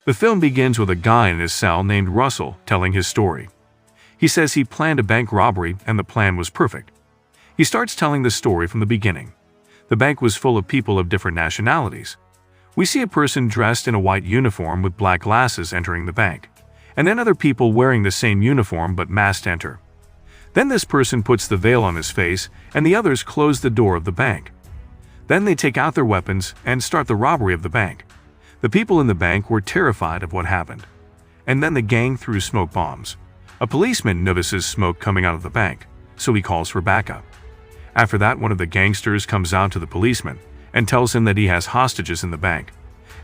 The film begins with a guy in his cell named Russell telling his story. He says he planned a bank robbery and the plan was perfect. He starts telling the story from the beginning. The bank was full of people of different nationalities. We see a person dressed in a white uniform with black glasses entering the bank, and then other people wearing the same uniform but masked enter. Then this person puts the veil on his face and the others close the door of the bank. Then they take out their weapons and start the robbery of the bank. The people in the bank were terrified of what happened. And then the gang threw smoke bombs. A policeman notices smoke coming out of the bank, so he calls for backup. After that, one of the gangsters comes out to the policeman and tells him that he has hostages in the bank,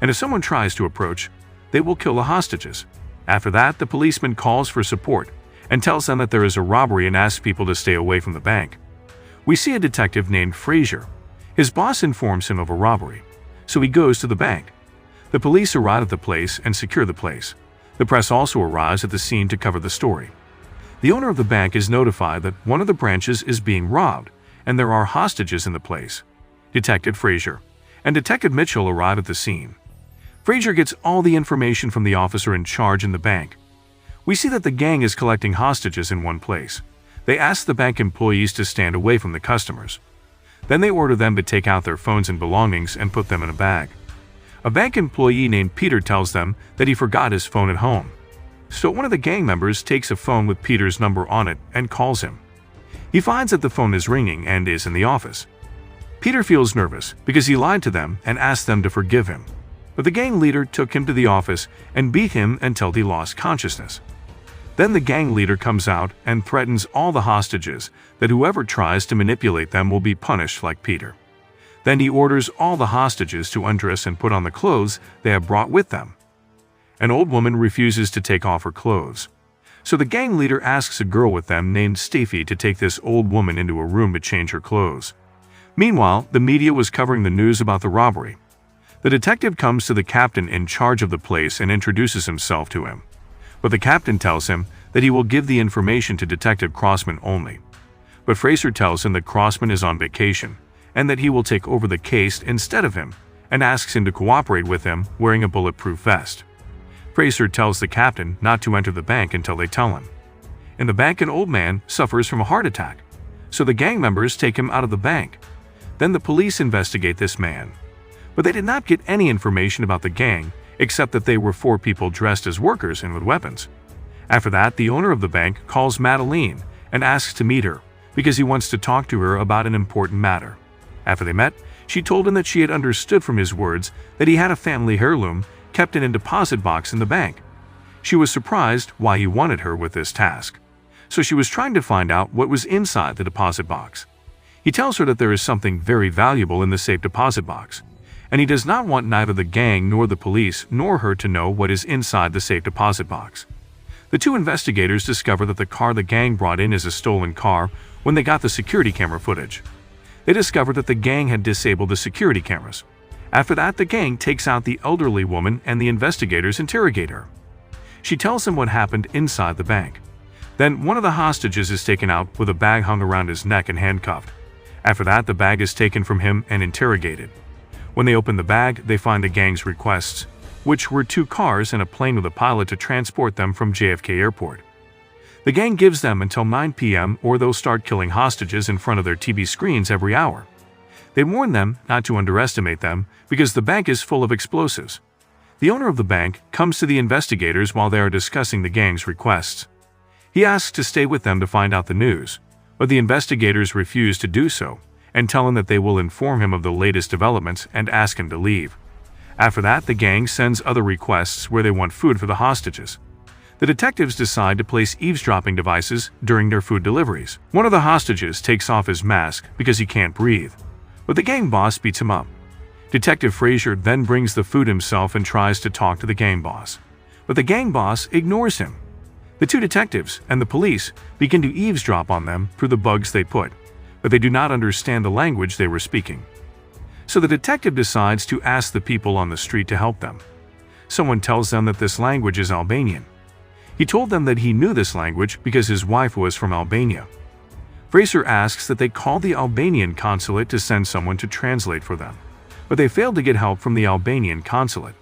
and if someone tries to approach, they will kill the hostages. After that, the policeman calls for support and tells them that there is a robbery and asks people to stay away from the bank. We see a detective named Fraser. His boss informs him of a robbery, so he goes to the bank. The police arrive at the place and secure the place. The press also arrives at the scene to cover the story. The owner of the bank is notified that one of the branches is being robbed and there are hostages in the place. Detective Fraser and Detective Mitchell arrive at the scene. Fraser gets all the information from the officer in charge in the bank. We see that the gang is collecting hostages in one place. They ask the bank employees to stand away from the customers. Then they order them to take out their phones and belongings and put them in a bag. A bank employee named Peter tells them that he forgot his phone at home. So one of the gang members takes a phone with Peter's number on it and calls him. He finds that the phone is ringing and is in the office. Peter feels nervous because he lied to them and asked them to forgive him. But the gang leader took him to the office and beat him until he lost consciousness. Then the gang leader comes out and threatens all the hostages that whoever tries to manipulate them will be punished like Peter. Then he orders all the hostages to undress and put on the clothes they have brought with them. An old woman refuses to take off her clothes. So the gang leader asks a girl with them named Scifi to take this old woman into a room to change her clothes. Meanwhile, the media was covering the news about the robbery. The detective comes to the captain in charge of the place and introduces himself to him. But the captain tells him that he will give the information to Detective Crossman only. But Fraser tells him that Crossman is on vacation and that he will take over the case instead of him and asks him to cooperate with him wearing a bulletproof vest. Fraser tells the captain not to enter the bank until they tell him. In the bank, an old man suffers from a heart attack, so the gang members take him out of the bank. Then the police investigate this man. But they did not get any information about the gang except that they were 4 people dressed as workers and with weapons. After that, the owner of the bank calls Madeline and asks to meet her because he wants to talk to her about an important matter. After they met, she told him that she had understood from his words that he had a family heirloom kept in a deposit box in the bank. She was surprised why he wanted her with this task, so she was trying to find out what was inside the deposit box. He tells her that there is something very valuable in the safe deposit box, and he does not want neither the gang nor the police nor her to know what is inside the safe deposit box. The 2 investigators discover that the car the gang brought in is a stolen car when they got the security camera footage. They discovered that the gang had disabled the security cameras. After that, the gang takes out the elderly woman and the investigators interrogate her. She tells them what happened inside the bank. Then one of the hostages is taken out with a bag hung around his neck and handcuffed. After that, the bag is taken from him and interrogated. When they open the bag, they find the gang's requests, which were 2 cars and a plane with a pilot to transport them from JFK Airport. The gang gives them until 9 p.m. or they'll start killing hostages in front of their TV screens every hour. They warn them not to underestimate them because the bank is full of explosives. The owner of the bank comes to the investigators while they are discussing the gang's requests. He asks to stay with them to find out the news, but the investigators refuse to do so and tell him that they will inform him of the latest developments and ask him to leave. After that, the gang sends other requests where they want food for the hostages. The detectives decide to place eavesdropping devices during their food deliveries. One of the hostages takes off his mask because he can't breathe, but the gang boss beats him up. Detective Fraser then brings the food himself and tries to talk to the gang boss, but the gang boss ignores him. The 2 detectives and the police begin to eavesdrop on them through the bugs they put, but they do not understand the language they were speaking. So the detective decides to ask the people on the street to help them. Someone tells them that this language is Albanian. He told them that he knew this language because his wife was from Albania. Fraser asks that they call the Albanian consulate to send someone to translate for them, but they failed to get help from the Albanian consulate.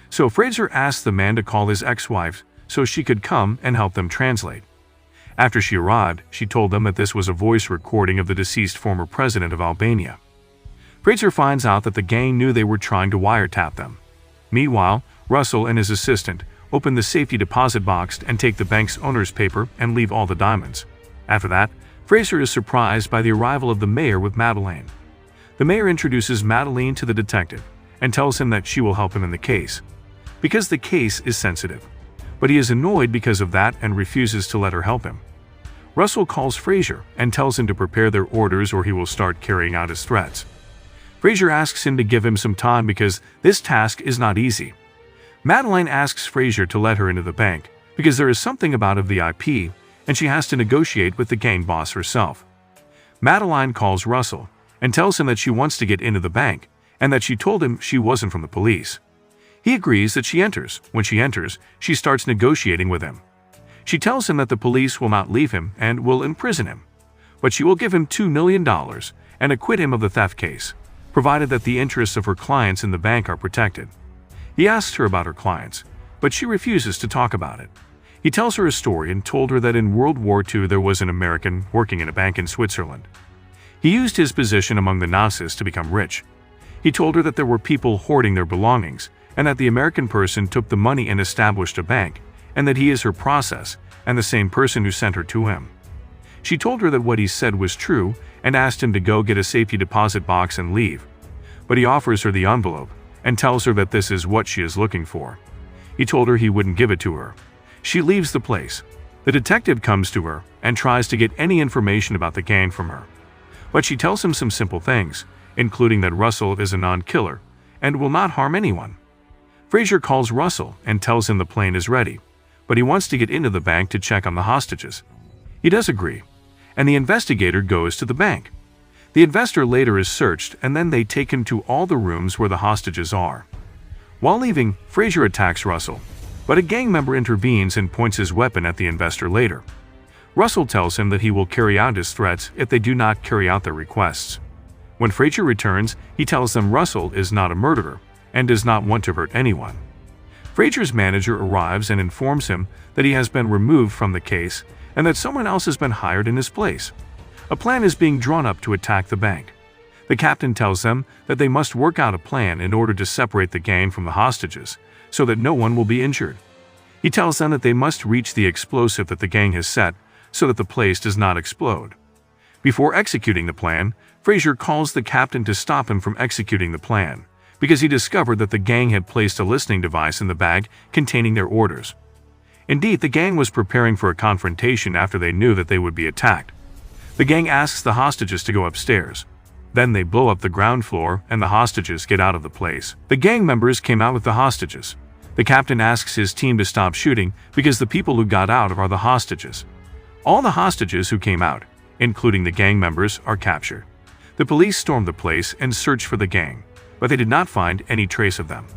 So Fraser asked the man to call his ex-wife so she could come and help them translate. After she arrived, she told them that this was a voice recording of the deceased former president of Albania. Fraser finds out that the gang knew they were trying to wiretap them. Meanwhile, Russell and his assistant open the safety deposit box and take the bank's owner's paper and leave all the diamonds. After that, Fraser is surprised by the arrival of the mayor with Madeleine. The mayor introduces Madeleine to the detective and tells him that she will help him in the case, because the case is sensitive. But he is annoyed because of that and refuses to let her help him. Russell calls Fraser and tells him to prepare their orders or he will start carrying out his threats. Fraser asks him to give him some time because this task is not easy. Madeleine asks Fraser to let her into the bank because there is something about a VIP and she has to negotiate with the gang boss herself. Madeleine calls Russell and tells him that she wants to get into the bank and that she told him she wasn't from the police. He agrees that she enters. When she enters, she starts negotiating with him. She tells him that the police will not leave him and will imprison him, but she will give him $2 million and acquit him of the theft case, provided that the interests of her clients in the bank are protected. He asks her about her clients, but she refuses to talk about it. He tells her a story and told her that in World War II there was an American working in a bank in Switzerland. He used his position among the Nazis to become rich. He told her that there were people hoarding their belongings and that the American person took the money and established a bank, and that he is her process and the same person who sent her to him. She told her that what he said was true and asked him to go get a safety deposit box and leave. But he offers her the envelope and tells her that this is what she is looking for. He told her he wouldn't give it to her. She leaves the place. The detective comes to her and tries to get any information about the gang from her. But she tells him some simple things, including that Russell is a non-killer and will not harm anyone. Fraser calls Russell and tells him the plane is ready, but he wants to get into the bank to check on the hostages. He does agree, and the investigator goes to the bank. The investor later is searched and then they take him to all the rooms where the hostages are. While leaving, Fraser attacks Russell, but a gang member intervenes and points his weapon at the investor later. Russell tells him that he will carry out his threats if they do not carry out their requests. When Fraser returns, he tells them Russell is not a murderer and does not want to hurt anyone. Fraser's manager arrives and informs him that he has been removed from the case and that someone else has been hired in his place. A plan is being drawn up to attack the bank. The captain tells them that they must work out a plan in order to separate the gang from the hostages so that no one will be injured. He tells them that they must reach the explosive that the gang has set so that the place does not explode. Before executing the plan, Fraser calls the captain to stop him from executing the plan, because he discovered that the gang had placed a listening device in the bag containing their orders. Indeed, the gang was preparing for a confrontation after they knew that they would be attacked. The gang asks the hostages to go upstairs. Then they blow up the ground floor and the hostages get out of the place. The gang members came out with the hostages. The captain asks his team to stop shooting because the people who got out are the hostages. All the hostages who came out, including the gang members, are captured. The police storm the place and search for the gang, but they did not find any trace of them.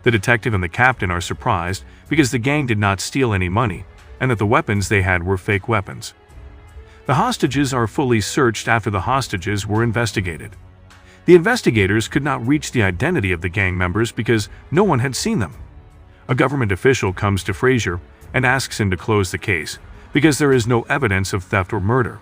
The detective and the captain are surprised because the gang did not steal any money and that the weapons they had were fake weapons. The hostages are fully searched after the hostages were investigated. The investigators could not reach the identity of the gang members because no one had seen them. A government official comes to Fraser and asks him to close the case because there is no evidence of theft or murder.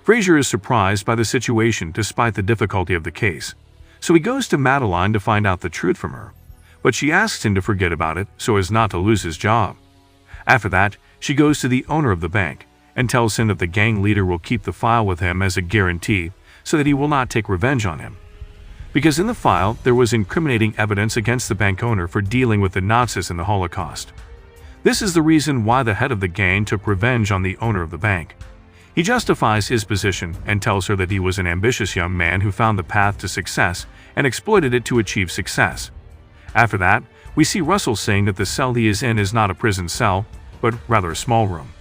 Fraser is surprised by the situation despite the difficulty of the case, so he goes to Madeleine to find out the truth from her, but she asks him to forget about it so as not to lose his job. After that, she goes to the owner of the bank and tells him that the gang leader will keep the file with him as a guarantee so that he will not take revenge on him. Because in the file there was incriminating evidence against the bank owner for dealing with the Nazis in the Holocaust. This is the reason why the head of the gang took revenge on the owner of the bank. He justifies his position and tells her that he was an ambitious young man who found the path to success and exploited it to achieve success. After that, we see Russell saying that the cell he is in is not a prison cell, but rather a small room.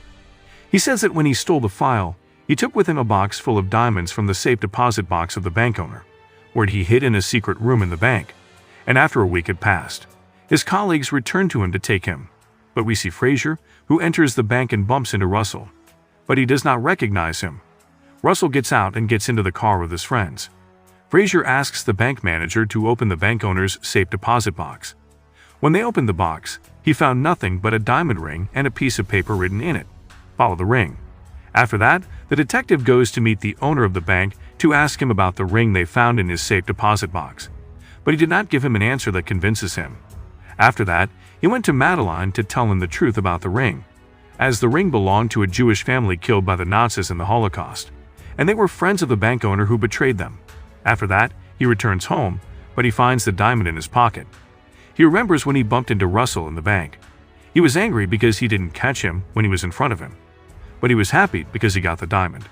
He says that when he stole the file, he took with him a box full of diamonds from the safe deposit box of the bank owner, where he hid in a secret room in the bank, and after a week had passed, his colleagues returned to him to take him. But we see Fraser, who enters the bank and bumps into Russell, but he does not recognize him. Russell gets out and gets into the car with his friends. Fraser asks the bank manager to open the bank owner's safe deposit box. When they opened the box, he found nothing but a diamond ring and a piece of paper written in it. Follow the ring. After that, the detective goes to meet the owner of the bank to ask him about the ring they found in his safe deposit box. But he did not give him an answer that convinces him. After that, he went to Madeline to tell him the truth about the ring, as the ring belonged to a Jewish family killed by the Nazis in the Holocaust, and they were friends of the bank owner who betrayed them. After that, he returns home, but he finds the diamond in his pocket. He remembers when he bumped into Russell in the bank. He was angry because he didn't catch him when he was in front of him, but he was happy because he got the diamond.